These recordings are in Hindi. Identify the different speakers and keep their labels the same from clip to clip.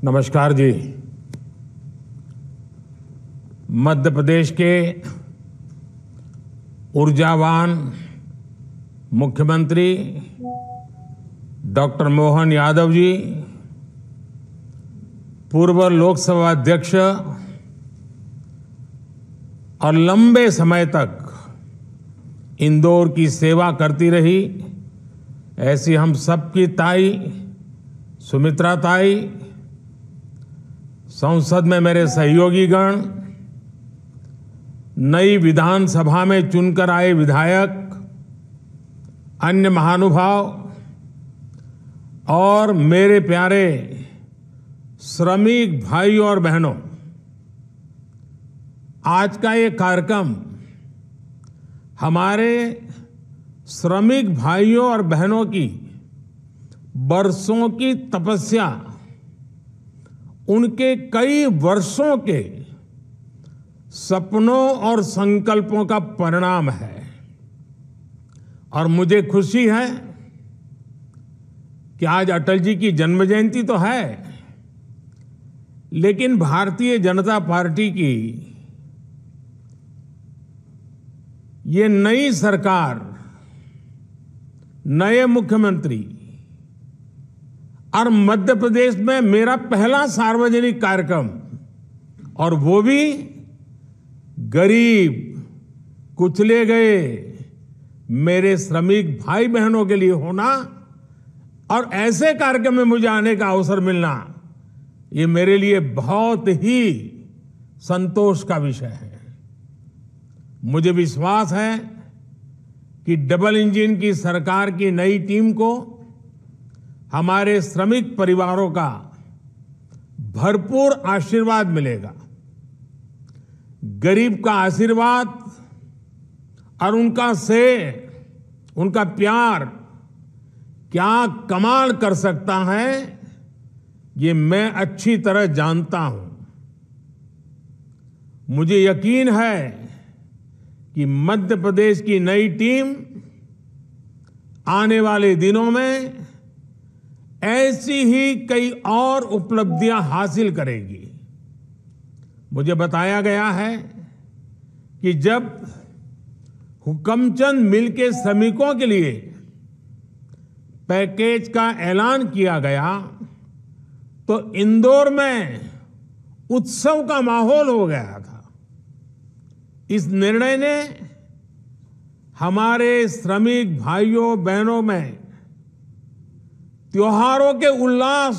Speaker 1: नमस्कार जी। मध्य प्रदेश के ऊर्जावान मुख्यमंत्री डॉक्टर मोहन यादव जी, पूर्व लोकसभा अध्यक्ष और लंबे समय तक इंदौर की सेवा करती रही ऐसी हम सबकी ताई सुमित्रा ताई, संसद में मेरे सहयोगीगण, नई विधानसभा में चुनकर आए विधायक, अन्य महानुभाव और मेरे प्यारे श्रमिक भाई और बहनों, आज का ये कार्यक्रम हमारे श्रमिक भाइयों और बहनों की बरसों की तपस्या, उनके कई वर्षों के सपनों और संकल्पों का परिणाम है। और मुझे खुशी है कि आज अटल जी की जन्म जयंती तो है, लेकिन भारतीय जनता पार्टी की ये नई सरकार, नए मुख्यमंत्री और मध्य प्रदेश में मेरा पहला सार्वजनिक कार्यक्रम, और वो भी गरीब कुचले गए मेरे श्रमिक भाई बहनों के लिए होना, और ऐसे कार्यक्रम में मुझे आने का अवसर मिलना, ये मेरे लिए बहुत ही संतोष का विषय है। मुझे विश्वास है कि डबल इंजन की सरकार की नई टीम को हमारे श्रमिक परिवारों का भरपूर आशीर्वाद मिलेगा। गरीब का आशीर्वाद और उनका स्नेह, उनका प्यार क्या कमाल कर सकता है, ये मैं अच्छी तरह जानता हूं। मुझे यकीन है कि मध्य प्रदेश की नई टीम आने वाले दिनों में ऐसी ही कई और उपलब्धियां हासिल करेगी। मुझे बताया गया है कि जब हुकमचंद मिल के श्रमिकों के लिए पैकेज का ऐलान किया गया तो इंदौर में उत्सव का माहौल हो गया था। इस निर्णय ने हमारे श्रमिक भाइयों बहनों में त्योहारों के उल्लास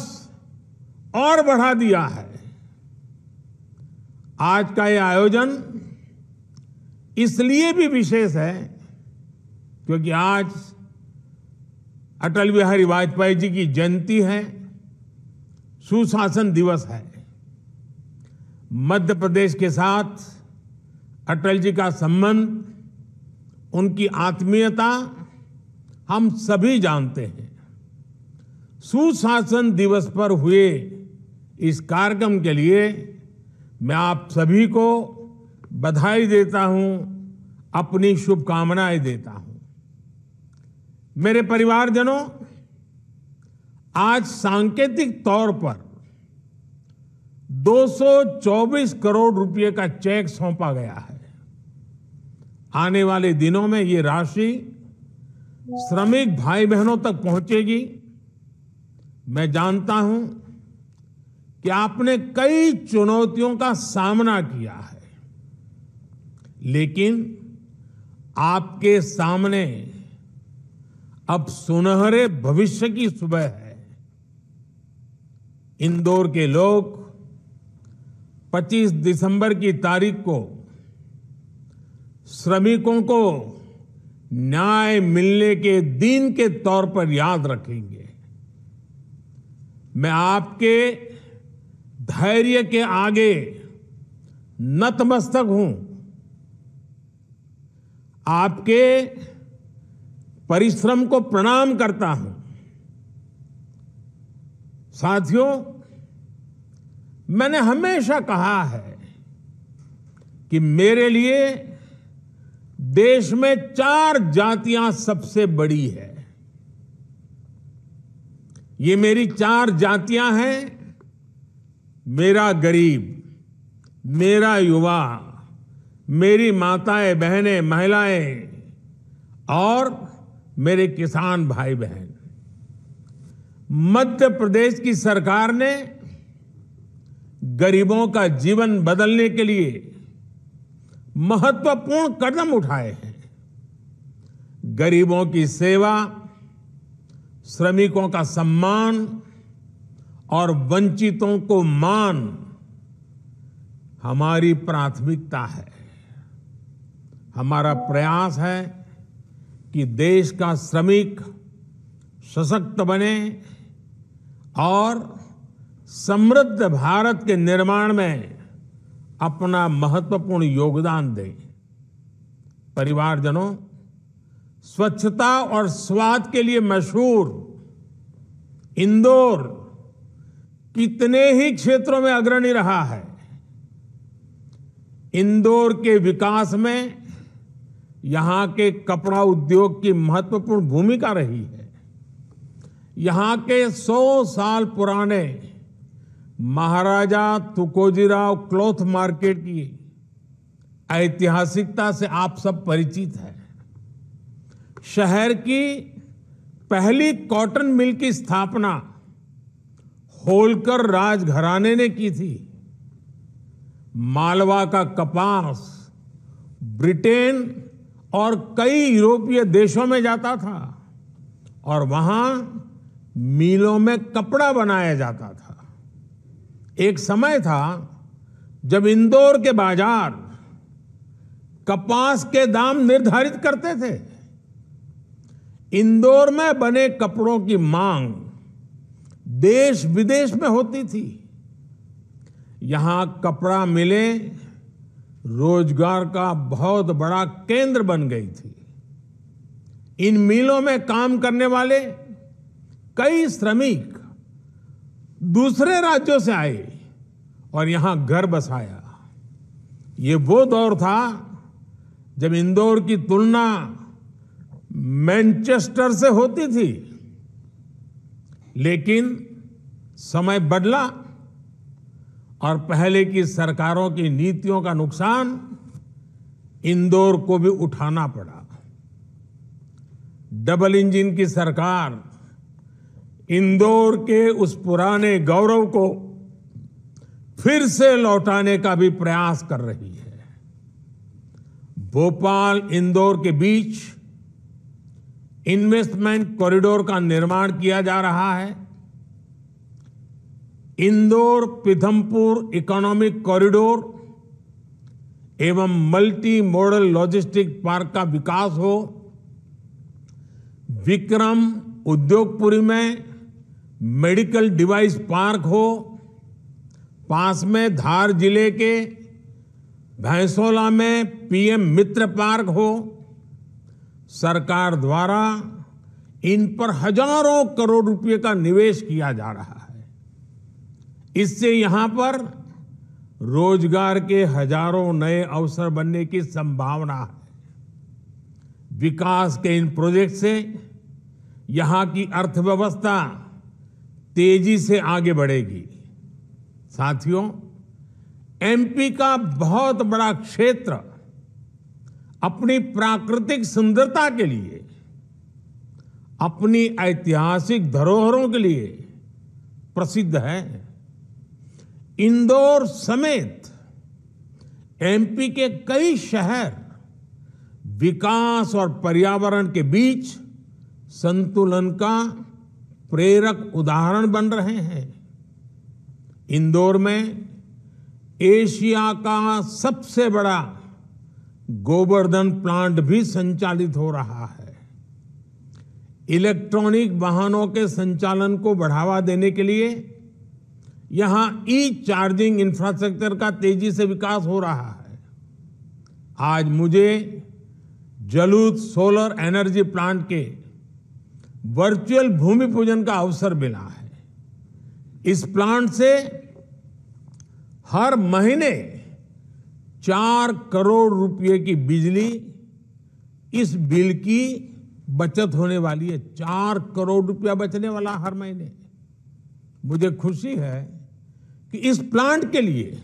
Speaker 1: और बढ़ा दिया है। आज का यह आयोजन इसलिए भी विशेष है क्योंकि आज अटल बिहारी वाजपेयी जी की जयंती है, सुशासन दिवस है। मध्य प्रदेश के साथ अटल जी का संबंध, उनकी आत्मीयता हम सभी जानते हैं। सुशासन दिवस पर हुए इस कार्यक्रम के लिए मैं आप सभी को बधाई देता हूं, अपनी शुभकामनाएं देता हूं। मेरे परिवारजनों, आज सांकेतिक तौर पर 224 करोड़ रुपए का चेक सौंपा गया है। आने वाले दिनों में ये राशि श्रमिक भाई बहनों तक पहुंचेगी। मैं जानता हूं कि आपने कई चुनौतियों का सामना किया है, लेकिन आपके सामने अब सुनहरे भविष्य की सुबह है। इंदौर के लोग 25 दिसंबर की तारीख को श्रमिकों को न्याय मिलने के दिन के तौर पर याद रखेंगे। मैं आपके धैर्य के आगे नतमस्तक हूं। आपके परिश्रम को प्रणाम करता हूं। साथियों, मैंने हमेशा कहा है कि मेरे लिए देश में 4 जातियां सबसे बड़ी है। ये मेरी 4 जातियां हैं मेरा गरीब, मेरा युवा, मेरी माताएं बहनें महिलाएं और मेरे किसान भाई बहन, मध्य प्रदेश की सरकार ने गरीबों का जीवन बदलने के लिए महत्वपूर्ण कदम उठाए हैं। गरीबों की सेवा, श्रमिकों का सम्मान और वंचितों को मान हमारी प्राथमिकता है। हमारा प्रयास है कि देश का श्रमिक सशक्त बने और समृद्ध भारत के निर्माण में अपना महत्वपूर्ण योगदान दे। परिवारजनों, स्वच्छता और स्वाद के लिए मशहूर इंदौर कितने ही क्षेत्रों में अग्रणी रहा है। इंदौर के विकास में यहां के कपड़ा उद्योग की महत्वपूर्ण भूमिका रही है। यहां के 100 साल पुराने महाराजा तुकोजीराव क्लॉथ मार्केट की ऐतिहासिकता से आप सब परिचित हैं। शहर की पहली कॉटन मिल की स्थापना होलकर राजघराने ने की थी। मालवा का कपास ब्रिटेन और कई यूरोपीय देशों में जाता था और वहां मिलों में कपड़ा बनाया जाता था। एक समय था जब इंदौर के बाजार कपास के दाम निर्धारित करते थे। इंदौर में बने कपड़ों की मांग देश विदेश में होती थी। यहां कपड़ा मिलें रोजगार का बहुत बड़ा केंद्र बन गई थी। इन मिलों में काम करने वाले कई श्रमिक दूसरे राज्यों से आए और यहां घर बसाया। ये वो दौर था जब इंदौर की तुलना मैनचेस्टर से होती थी। लेकिन समय बदला और पहले की सरकारों की नीतियों का नुकसान इंदौर को भी उठाना पड़ा। डबल इंजन की सरकार इंदौर के उस पुराने गौरव को फिर से लौटाने का भी प्रयास कर रही है। भोपाल इंदौर के बीच इन्वेस्टमेंट कॉरिडोर का निर्माण किया जा रहा है। इंदौर पीथमपुर इकोनॉमिक कॉरिडोर एवं मल्टी मॉडल लॉजिस्टिक पार्क का विकास हो। विक्रम उद्योगपुरी में मेडिकल डिवाइस पार्क हो। पास में धार जिले के भैंसोला में पीएम मित्र पार्क हो। सरकार द्वारा इन पर हजारों करोड़ रुपए का निवेश किया जा रहा है। इससे यहां पर रोजगार के हजारों नए अवसर बनने की संभावना है। विकास के इन प्रोजेक्ट से यहां की अर्थव्यवस्था तेजी से आगे बढ़ेगी। साथियों, एमपी का बहुत बड़ा क्षेत्र अपनी प्राकृतिक सुंदरता के लिए, अपनी ऐतिहासिक धरोहरों के लिए प्रसिद्ध है। इंदौर समेत एमपी के कई शहर विकास और पर्यावरण के बीच संतुलन का प्रेरक उदाहरण बन रहे हैं। इंदौर में एशिया का सबसे बड़ा गोवर्धन प्लांट भी संचालित हो रहा है। इलेक्ट्रॉनिक वाहनों के संचालन को बढ़ावा देने के लिए यहां ई चार्जिंग इंफ्रास्ट्रक्चर का तेजी से विकास हो रहा है। आज मुझे जलूत सोलर एनर्जी प्लांट के वर्चुअल भूमि पूजन का अवसर मिला है। इस प्लांट से हर महीने 4 करोड़ रुपए की बिजली इस बिल की बचत होने वाली है। 4 करोड़ रुपया बचने वाला हर महीने। मुझे खुशी है कि इस प्लांट के लिए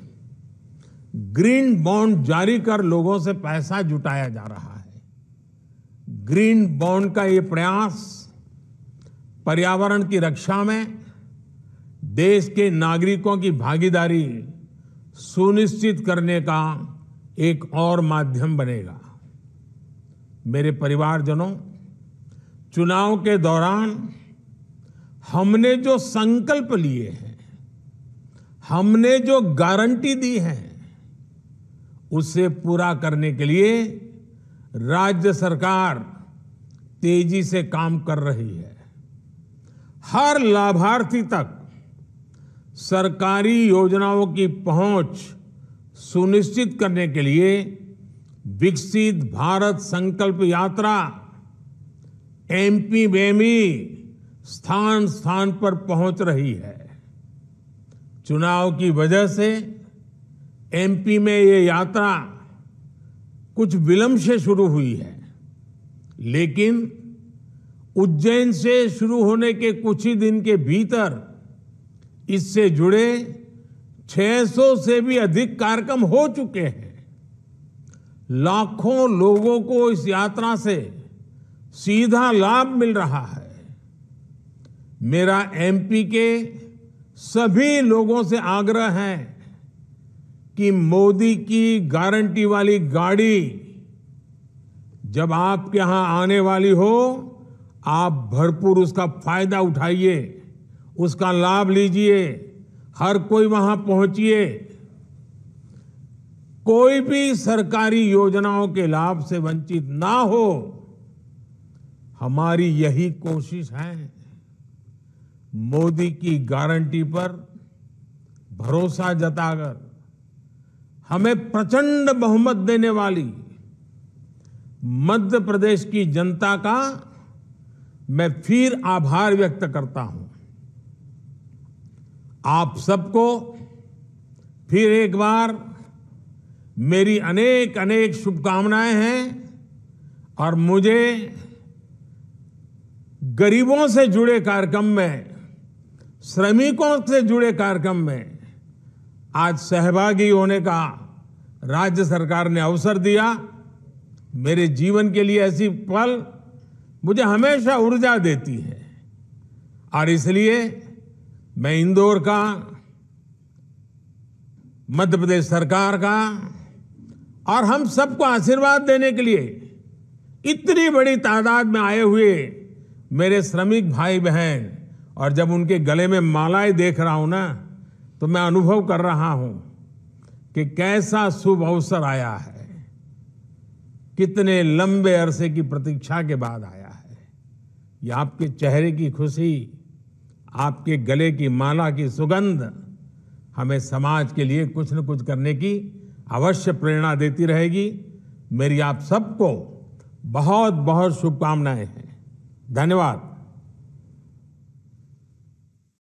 Speaker 1: ग्रीन बॉन्ड जारी कर लोगों से पैसा जुटाया जा रहा है। ग्रीन बॉन्ड का ये प्रयास पर्यावरण की रक्षा में देश के नागरिकों की भागीदारी सुनिश्चित करने का एक और माध्यम बनेगा। मेरे परिवारजनों, चुनाव के दौरान हमने जो संकल्प लिए हैं, हमने जो गारंटी दी है, उसे पूरा करने के लिए राज्य सरकार तेजी से काम कर रही है। हर लाभार्थी तक सरकारी योजनाओं की पहुंच सुनिश्चित करने के लिए विकसित भारत संकल्प यात्रा एमपी में भी स्थान स्थान पर पहुंच रही है। चुनाव की वजह से एमपी में ये यात्रा कुछ विलंब से शुरू हुई है, लेकिन उज्जैन से शुरू होने के कुछ ही दिन के भीतर इससे जुड़े 600 से भी अधिक कार्यक्रम हो चुके हैं। लाखों लोगों को इस यात्रा से सीधा लाभ मिल रहा है। मेरा एमपी के सभी लोगों से आग्रह है कि मोदी की गारंटी वाली गाड़ी जब आपके यहां आने वाली हो, आप भरपूर उसका फायदा उठाइए, उसका लाभ लीजिए, हर कोई वहां पहुंचिए। कोई भी सरकारी योजनाओं के लाभ से वंचित ना हो, हमारी यही कोशिश है। मोदी की गारंटी पर भरोसा जताकर हमें प्रचंड बहुमत देने वाली मध्य प्रदेश की जनता का मैं फिर आभार व्यक्त करता हूं। आप सबको फिर एक बार मेरी अनेक अनेक शुभकामनाएं हैं और मुझे गरीबों से जुड़े कार्यक्रम में, श्रमिकों से जुड़े कार्यक्रम में आज सहभागी होने का राज्य सरकार ने अवसर दिया। मेरे जीवन के लिए ऐसी पल मुझे हमेशा ऊर्जा देती है और इसलिए मैं इंदौर का, मध्य प्रदेश सरकार का और हम सबको आशीर्वाद देने के लिए इतनी बड़ी तादाद में आए हुए मेरे श्रमिक भाई बहन, और जब उनके गले में मालाएं देख रहा हूं ना, तो मैं अनुभव कर रहा हूं कि कैसा शुभ अवसर आया है। कितने लंबे अरसे की प्रतीक्षा के बाद आया है। ये आपके चेहरे की खुशी, आपके गले की माला की सुगंध हमें समाज के लिए कुछ न कुछ करने की अवश्य प्रेरणा देती रहेगी। मेरी आप सबको बहुत बहुत शुभकामनाएं हैं। धन्यवाद।